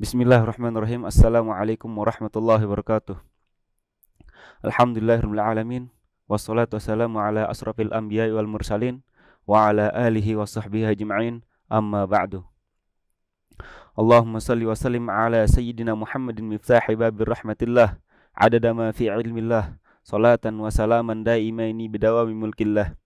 Bismillahirrahmanirrahim. Assalamualaikum warahmatullahi wabarakatuh. Alhamdulillahirabbil alamin. Wassalatu wassalamu ala asrafil anbiya'i wal mursalin wa ala alihi wa sahbihi ajma'in. Amma ba'du. Allahumma salli wa sallim ala sayyidina Muhammadin miftahi babir rahmatillah adada ma fi ilmillah salatan wa salaman daimaini bidawami mulkillah.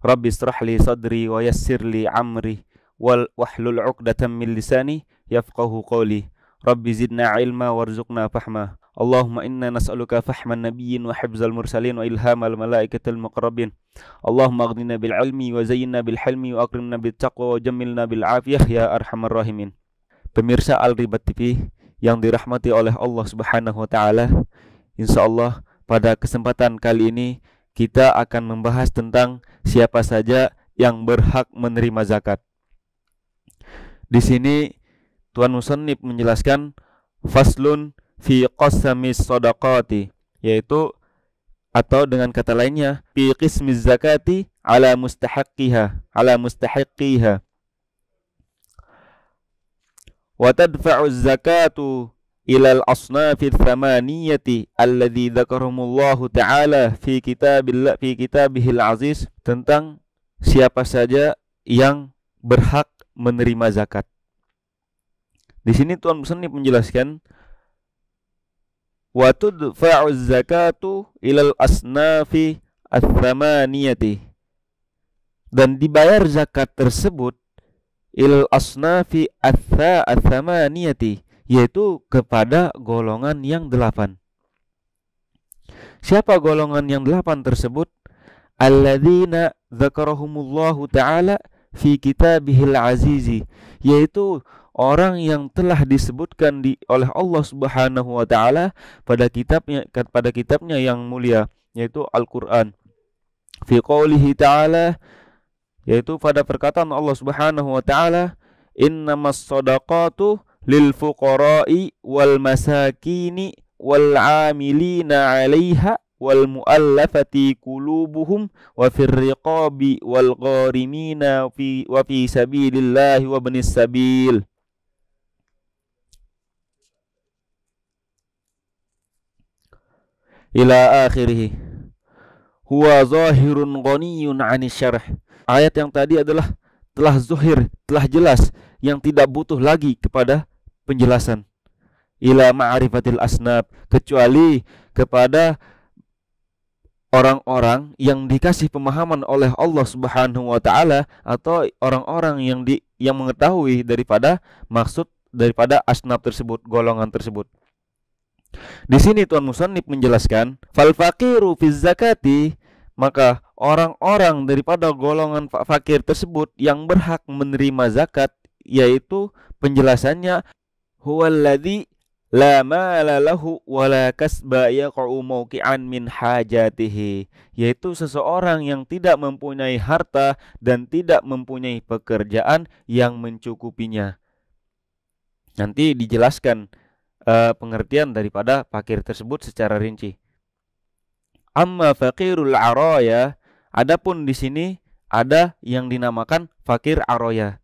Rabbi israh li sadri wa yassir li amri wahlul 'uqdatam min lisani yafqahu qawli. Rabbi zidna ilma warzuqna fahma. Allahumma inna nas'aluka fahman nabiyyin wa hifzal mursalin wa ilhamal malaikatil muqarrabin. Allahumma aghnina bil ilmi wa zayyinna bil hilmi wa akrimna bit taqwa wa jammilna bil afiyah ya arhamar rahimin. Pemirsa Al-Ribat TV yang dirahmati oleh Allah Subhanahu wa taala, insyaallah pada kesempatan kali ini kita akan membahas tentang siapa saja yang berhak menerima zakat. Di sini Tuan Musannif menjelaskan faslun fi qasamis shadaqati, yaitu atau dengan kata lainnya fi qismiz zakati ala mustahiqiha wa tadfa'u zakatu ila al-asnafi thamaniyati alladhi dzakarahumullahu ta'ala fi kitabihil aziz, tentang siapa saja yang berhak menerima zakat. Di sini Tuan Musannif menjelaskan wa tudfa'u zakatu ilal asnafi ats-tsamaniyati, dan dibayar zakat tersebut ilal asnafi ats-tsamaniyati, yaitu kepada golongan yang 8. Siapa golongan yang 8 tersebut? Alladzina dzakarahumullahu ta'ala fi kitabihil azizi, yaitu orang yang telah disebutkan oleh Allah Subhanahu wa taala pada kitabnya yang mulia, yaitu Al-Qur'an. Fi qoulihi ta'ala, yaitu pada perkataan Allah Subhanahu wa taala, innamas shadaqatu lil fuqara'i wal masakini wal 'amilina 'alaiha wal mu'allafati qulubuhum wa fir riqabi wal gharimina wa fi sabilillahi wa ibnis sabil. Ila akhirih. Huwa zahirun ghaniyun 'ani syarh. Ayat yang tadi adalah telah zahir, telah jelas, yang tidak butuh lagi kepada penjelasan. Ila ma'rifatil asnab, kecuali kepada orang-orang yang dikasih pemahaman oleh Allah Subhanahu wa taala, atau orang-orang yang mengetahui daripada maksud daripada asnab tersebut, golongan tersebut. Di sini Tuan Musannif menjelaskan fal faqiru fiz zakati, maka orang-orang daripada golongan fakir tersebut yang berhak menerima zakat, yaitu penjelasannya huwallazi la mala lahu wa la kasba yaqa'u mawqi'an min hajatihi, yaitu seseorang yang tidak mempunyai harta dan tidak mempunyai pekerjaan yang mencukupinya. Nanti dijelaskan pengertian daripada fakir tersebut secara rinci. Amma faqirul araya, adapun di sini ada yang dinamakan fakir araya.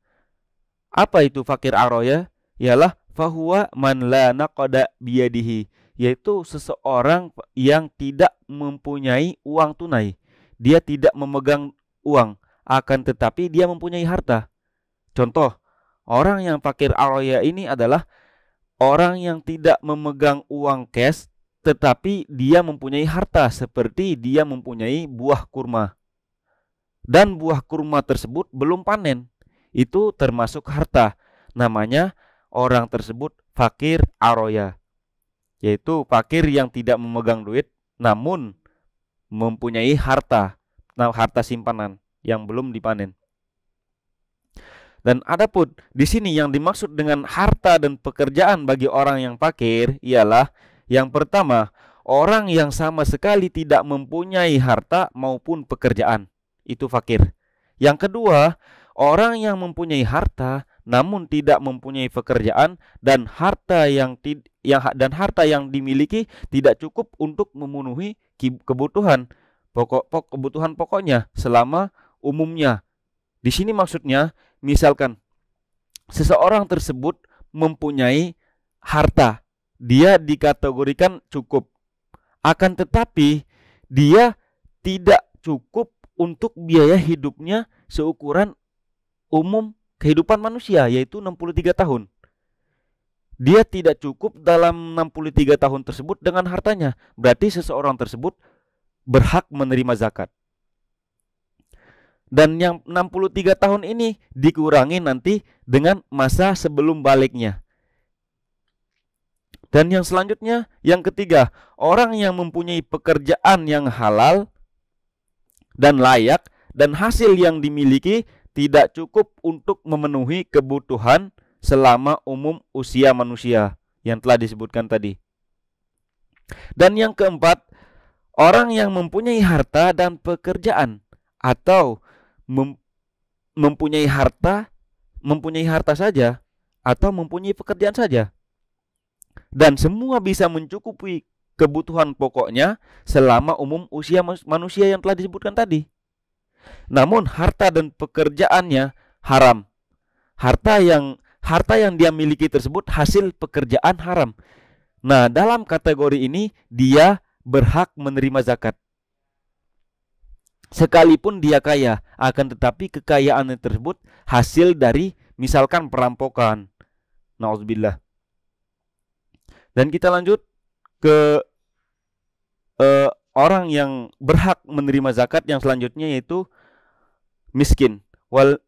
Apa itu fakir araya? Ialah fahuwa man la naqada biyadihi, yaitu seseorang yang tidak mempunyai uang tunai. Dia tidak memegang uang, akan tetapi dia mempunyai harta. Contoh, orang yang fakir araya ini adalah orang yang tidak memegang uang cash, tetapi dia mempunyai harta, seperti dia mempunyai buah kurma, dan buah kurma tersebut belum panen. Itu termasuk harta. Namanya orang tersebut fakir aroya, yaitu fakir yang tidak memegang duit, namun mempunyai harta, harta simpanan yang belum dipanen. Dan adapun di sini yang dimaksud dengan harta dan pekerjaan bagi orang yang fakir ialah yang pertama, orang yang sama sekali tidak mempunyai harta maupun pekerjaan, itu fakir. Yang kedua, orang yang mempunyai harta namun tidak mempunyai pekerjaan, dan harta yang dimiliki tidak cukup untuk memenuhi kebutuhan pokoknya selama umumnya. Di sini maksudnya, misalkan seseorang tersebut mempunyai harta, dia dikategorikan cukup. Akan tetapi dia tidak cukup untuk biaya hidupnya seukuran umum kehidupan manusia, yaitu 63 tahun. Dia tidak cukup dalam 63 tahun tersebut dengan hartanya. Berarti seseorang tersebut berhak menerima zakat. Dan yang 63 tahun ini dikurangi nanti dengan masa sebelum baliknya. Dan yang selanjutnya, yang ketiga, orang yang mempunyai pekerjaan yang halal dan layak, dan hasil yang dimiliki tidak cukup untuk memenuhi kebutuhan selama umum usia manusia yang telah disebutkan tadi. Dan yang keempat, orang yang mempunyai harta dan pekerjaan, atau mempunyai harta saja, atau mempunyai pekerjaan saja, dan semua bisa mencukupi kebutuhan pokoknya selama umum usia manusia yang telah disebutkan tadi. Namun harta dan pekerjaannya haram. Harta yang dia miliki tersebut hasil pekerjaan haram. Nah, dalam kategori ini dia berhak menerima zakat. Sekalipun dia kaya, akan tetapi kekayaannya tersebut hasil dari misalkan perampokan. Nauzubillah. Dan kita lanjut ke orang yang berhak menerima zakat yang selanjutnya, yaitu miskin.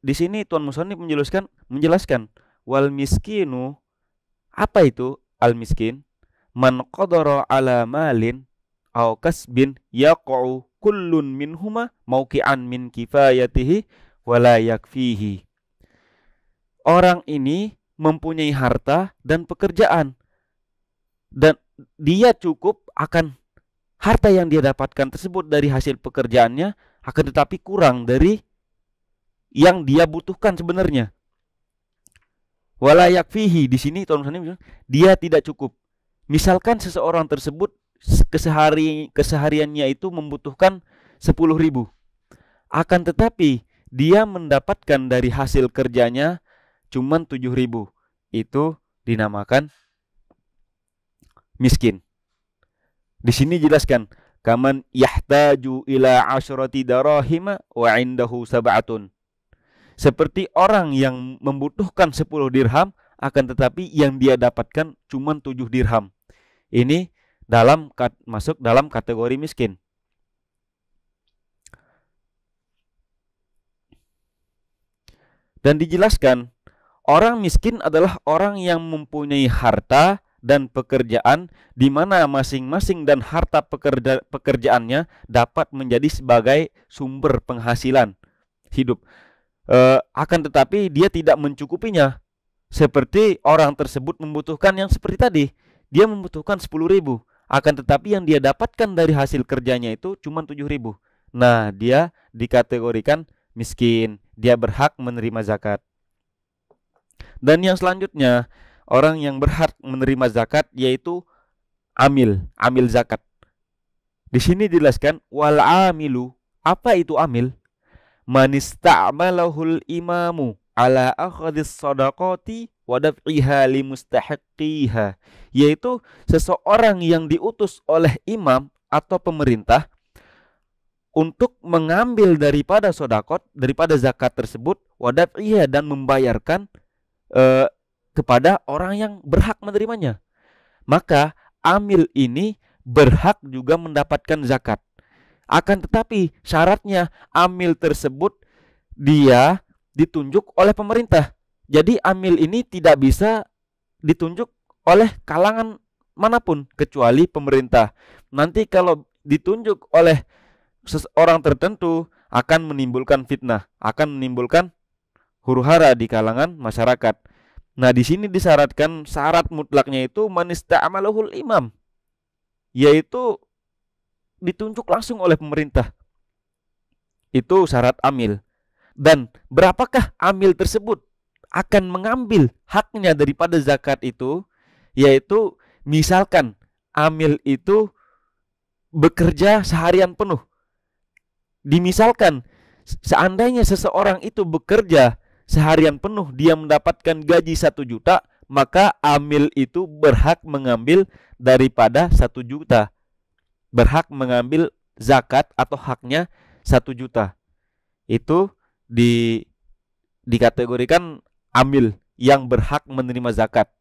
Di sini Tuan Musonif menjelaskan wal miskinu, apa itu al miskin? Man qadara ala malin aw kasbin yaqa'u kullun minhuma mauqi'an min kifayatihi wala yakfihi. Orang ini mempunyai harta dan pekerjaan, dan dia cukup akan harta yang dia dapatkan tersebut dari hasil pekerjaannya, akan tetapi kurang dari yang dia butuhkan sebenarnya. Wala yakfihi, di sini Tuan Musonif dia tidak cukup. Misalkan seseorang tersebut kesehariannya itu membutuhkan 10.000, akan tetapi dia mendapatkan dari hasil kerjanya cuman 7.000. Itu dinamakan miskin. Di sini jelaskan, kaman yahtaju ila 'asyrati darahima wa 'indahu sab'atun. Seperti orang yang membutuhkan 10 dirham, akan tetapi yang dia dapatkan cuma 7 dirham. Ini masuk dalam kategori miskin. Dan dijelaskan, orang miskin adalah orang yang mempunyai harta dan pekerjaan di mana masing-masing dan harta pekerjaannya dapat menjadi sebagai sumber penghasilan hidup. Akan tetapi dia tidak mencukupinya. Seperti orang tersebut membutuhkan yang seperti tadi, dia membutuhkan 10.000, akan tetapi yang dia dapatkan dari hasil kerjanya itu cuma 7.000. Nah, dia dikategorikan miskin, dia berhak menerima zakat. Dan yang selanjutnya, orang yang berhak menerima zakat yaitu amil zakat. Di sini dijelaskan wal amilu. Apa itu amil? Man ista'malahul imamu ala akhdhis shadaqati wa daf'iha limustahiqiha, yaitu seseorang yang diutus oleh imam atau pemerintah untuk mengambil daripada sedekah, daripada zakat tersebut, wa daf'iha, dan membayarkan kepada orang yang berhak menerimanya. Maka amil ini berhak juga mendapatkan zakat. Akan tetapi syaratnya amil tersebut dia ditunjuk oleh pemerintah. Jadi amil ini tidak bisa ditunjuk oleh kalangan manapun kecuali pemerintah. Nanti kalau ditunjuk oleh seseorang tertentu akan menimbulkan fitnah, akan menimbulkan huru-hara di kalangan masyarakat. Nah, di sini disyaratkan syarat mutlaknya itu man ista'malahul imam, yaitu ditunjuk langsung oleh pemerintah. Itu syarat amil. Dan berapakah amil tersebut? akan mengambil haknya daripada zakat itu, yaitu misalkan amil itu bekerja seharian penuh. Dimisalkan seandainya seseorang itu bekerja seharian penuh, dia mendapatkan gaji 1 juta, maka amil itu berhak mengambil daripada 1 juta. Berhak mengambil zakat atau haknya 1 juta. Itu dikategorikan amil yang berhak menerima zakat.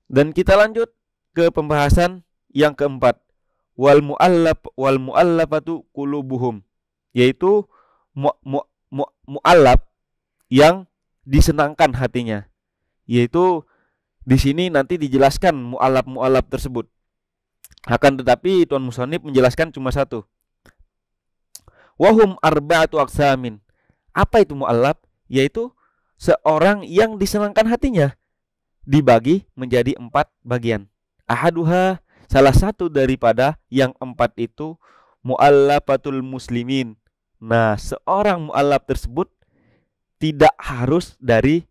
Dan kita lanjut ke pembahasan yang keempat, wal muallafatu qulubuhum, yaitu muallaf yang disenangkan hatinya. Yaitu di sini nanti dijelaskan muallaf tersebut. Akan tetapi Tuan Musannif menjelaskan cuma satu. Wahum arba'atu aqsamin. Apa itu muallaf? Yaitu seorang yang disenangkan hatinya, dibagi menjadi 4 bagian. Ahaduha, salah satu daripada yang 4 itu, muallafatul muslimin. Nah, seorang muallaf tersebut tidak harus dari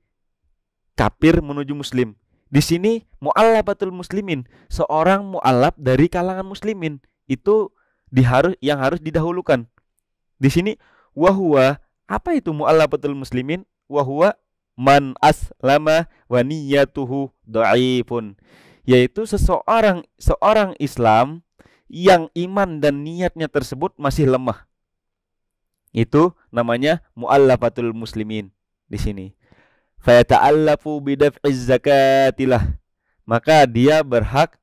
kafir menuju muslim. Di sini muallafatul muslimin, seorang muallaf dari kalangan muslimin, itu yang harus didahulukan. Di sini wahwa, apa itu muallafatul muslimin? Wahwa man aslama wa niyyatuhu dhaifun, yaitu seorang Islam yang iman dan niatnya tersebut masih lemah. Itu namanya muallafatul muslimin di sini. Fa yata'allafu bidaf'iz zakatilah, maka dia berhak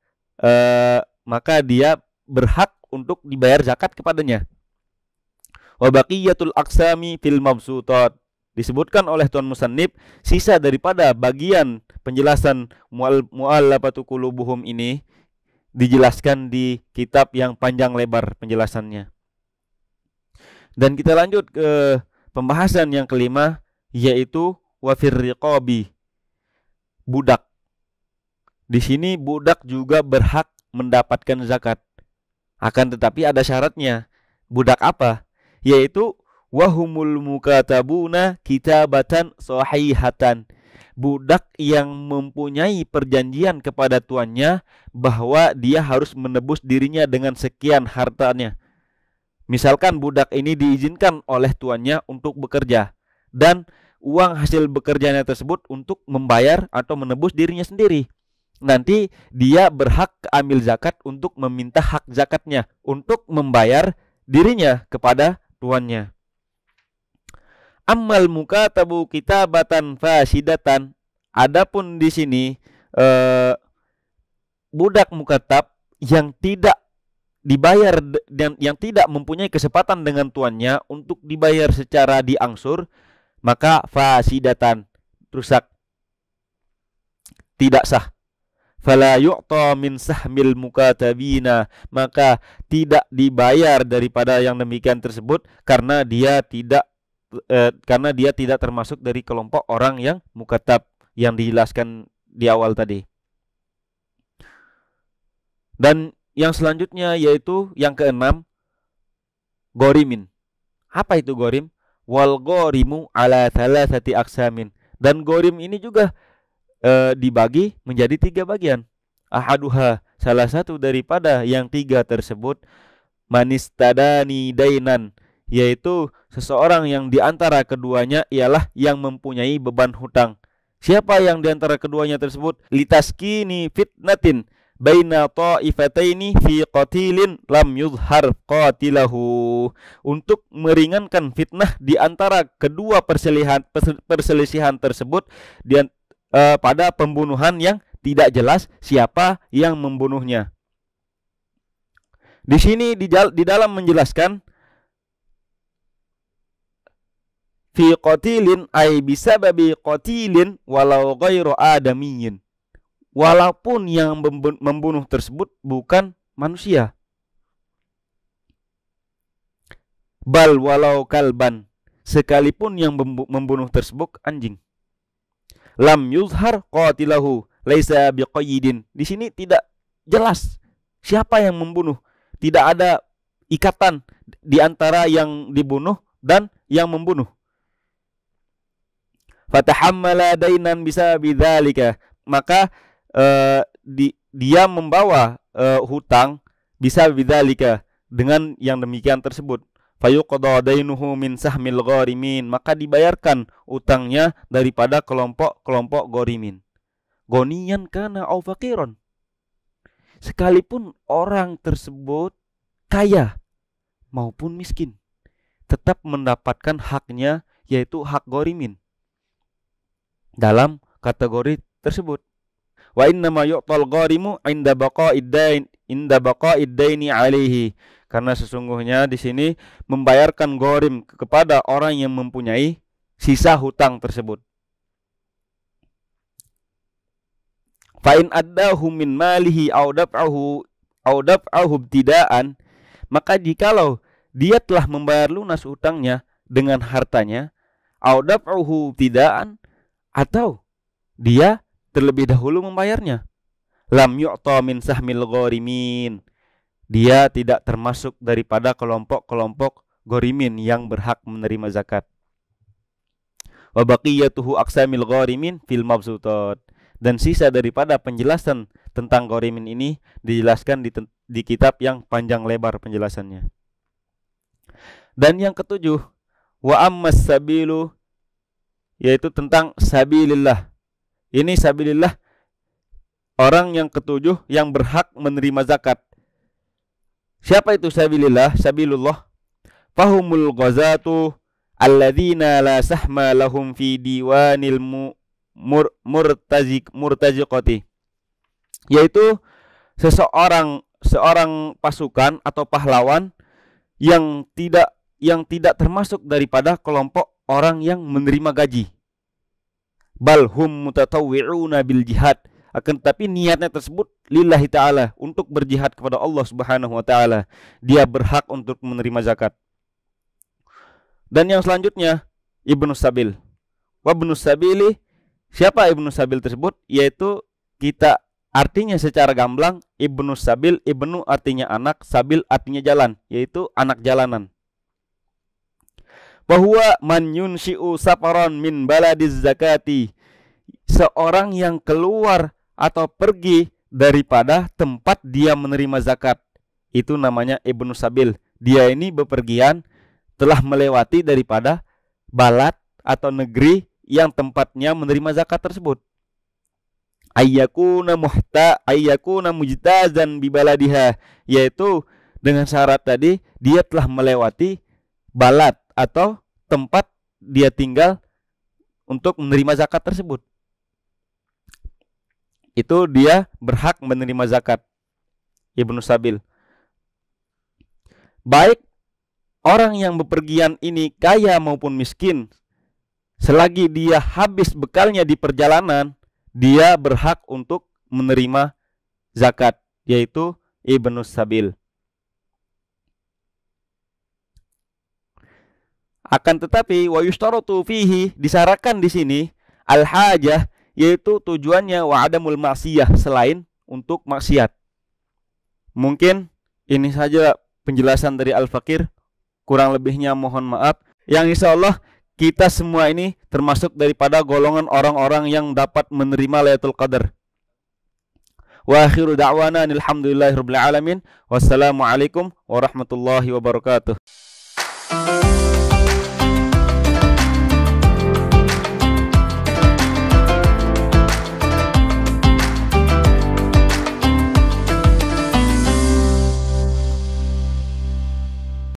untuk dibayar zakat kepadanya. Wa baqiyatul aqsami fil mabsutat, disebutkan oleh Tuan Musannif sisa daripada bagian penjelasan muallafatu qulubuhum ini dijelaskan di kitab yang panjang lebar penjelasannya. Dan kita lanjut ke pembahasan yang kelima, yaitu wafir riqabi, budak. Di sini budak juga berhak mendapatkan zakat. Akan tetapi ada syaratnya. Budak apa? Yaitu wahumul mukatabuna kitabatan sahihatan, budak yang mempunyai perjanjian kepada tuannya bahwa dia harus menebus dirinya dengan sekian hartanya. Misalkan budak ini diizinkan oleh tuannya untuk bekerja, dan uang hasil bekerjanya tersebut untuk membayar atau menebus dirinya sendiri. Nanti dia berhak ambil zakat untuk meminta hak zakatnya untuk membayar dirinya kepada tuannya. Ammal mukatabu kitabatan fasidatan, adapun di sini budak mukatab yang tidak dibayar dan yang tidak mempunyai kesempatan dengan tuannya untuk dibayar secara diangsur, maka fasidatan, rusak, tidak sah. Fala yu'ta min sahmil mukatabina, maka tidak dibayar daripada yang demikian tersebut karena dia tidak termasuk dari kelompok orang yang mukatab yang dijelaskan di awal tadi. Dan yang selanjutnya yaitu yang keenam, gorimin. Apa itu gorim? Wal gorimu ala thalathati aqsamin. Dan gorim ini juga dibagi menjadi 3 bagian. Ahaduha, salah satu daripada yang 3 tersebut, manistadani dainan, yaitu seseorang yang diantara keduanya ialah yang mempunyai beban hutang. Siapa yang diantara keduanya tersebut? Litaskini fitnatin baina ta'ifataini fi qatilin lam yuzhar qatilahu, untuk meringankan fitnah di antara kedua perselisihan tersebut pada pembunuhan yang tidak jelas siapa yang membunuhnya. Di sini di dalam menjelaskan fi qatilin ay bisababi qatilin walau ghairu adamiyyin, walaupun yang membunuh tersebut bukan manusia. Bal walau kalban, sekalipun yang membunuh tersebut anjing. Lam yuzhar qatilahu laisa biqayyidin, di sini tidak jelas siapa yang membunuh. Tidak ada ikatan di antara yang dibunuh dan yang membunuh. fatahammala dainan bisa bidzalika, maka dia membawa hutang bisa bidzalika, dengan yang demikian tersebut. Fayuqda dainuhu min sahmil gharimin, maka dibayarkan utangnya daripada kelompok-kelompok gharimin. Goniyan kana au faqiron, sekalipun orang tersebut kaya maupun miskin, tetap mendapatkan haknya, yaitu hak gharimin dalam kategori tersebut. Wa inna ma yu'tal gharimu inda baqa'id daini alaihi, karena sesungguhnya di sini membayarkan gharim kepada orang yang mempunyai sisa hutang tersebut. Fa in addahu min malihi aw daf'ahu ibtidaan, maka jikalau dia telah membayar lunas hutangnya dengan hartanya, aw daf'ahu ibtidaan, atau dia terlebih dahulu membayarnya, lam yu'ta min sahmil gharimin, dia tidak termasuk daripada kelompok-kelompok gharimin yang berhak menerima zakat. Wa baqiyatuhu aqsamil gharimin fil mabsutat, dan sisa daripada penjelasan tentang gharimin ini dijelaskan di kitab yang panjang lebar penjelasannya. Dan yang ketujuh, wa ammas sabilu, yaitu tentang sabilillah. Ini sabilillah, orang yang ketujuh yang berhak menerima zakat. Siapa itu sabilillah? Sabilullah fahumul ghazatu alladzina la sahma lahum fi diwanil murtaziqati, yaitu seorang pasukan atau pahlawan yang tidak termasuk daripada kelompok orang yang menerima gaji. Bal hum mutatawwi'una bil jihad, akan tetapi niatnya tersebut lillahi ta'ala, untuk berjihad kepada Allah Subhanahu wa ta'ala. Dia berhak untuk menerima zakat. Dan yang selanjutnya Ibnu Sabil. Wa Ibnu Sabili, siapa Ibnu Sabil tersebut? Yaitu kita artinya secara gamblang, Ibnu Sabil, Ibnu artinya anak, Sabil artinya jalan, yaitu anak jalanan. Bahwa man yunshi'u safaran min baladiz zakati, seorang yang keluar atau pergi daripada tempat dia menerima zakat, itu namanya Ibnu Sabil. Dia ini bepergian, telah melewati daripada balad atau negeri yang tempatnya menerima zakat tersebut. Ayyakuna mujtazan bi baladiha, yaitu dengan syarat tadi dia telah melewati balad atau tempat dia tinggal untuk menerima zakat tersebut. Itu dia berhak menerima zakat, Ibnu Sabil. Baik orang yang bepergian ini kaya maupun miskin, selagi dia habis bekalnya di perjalanan, dia berhak untuk menerima zakat, yaitu Ibnu Sabil. Akan tetapi wa yushtaratu fihi, disyaratkan di sini al-hajah, yaitu tujuannya wa adamul maksiyah, selain untuk maksiat. Mungkin ini saja penjelasan dari Al-Fakir, kurang lebihnya mohon maaf. Yang insya Allah kita semua ini termasuk daripada golongan orang-orang yang dapat menerima Lailatul Qadar. Wa akhiru da'wana alhamdulillahirabbil alamin. Wassalamualaikum warahmatullahi wabarakatuh.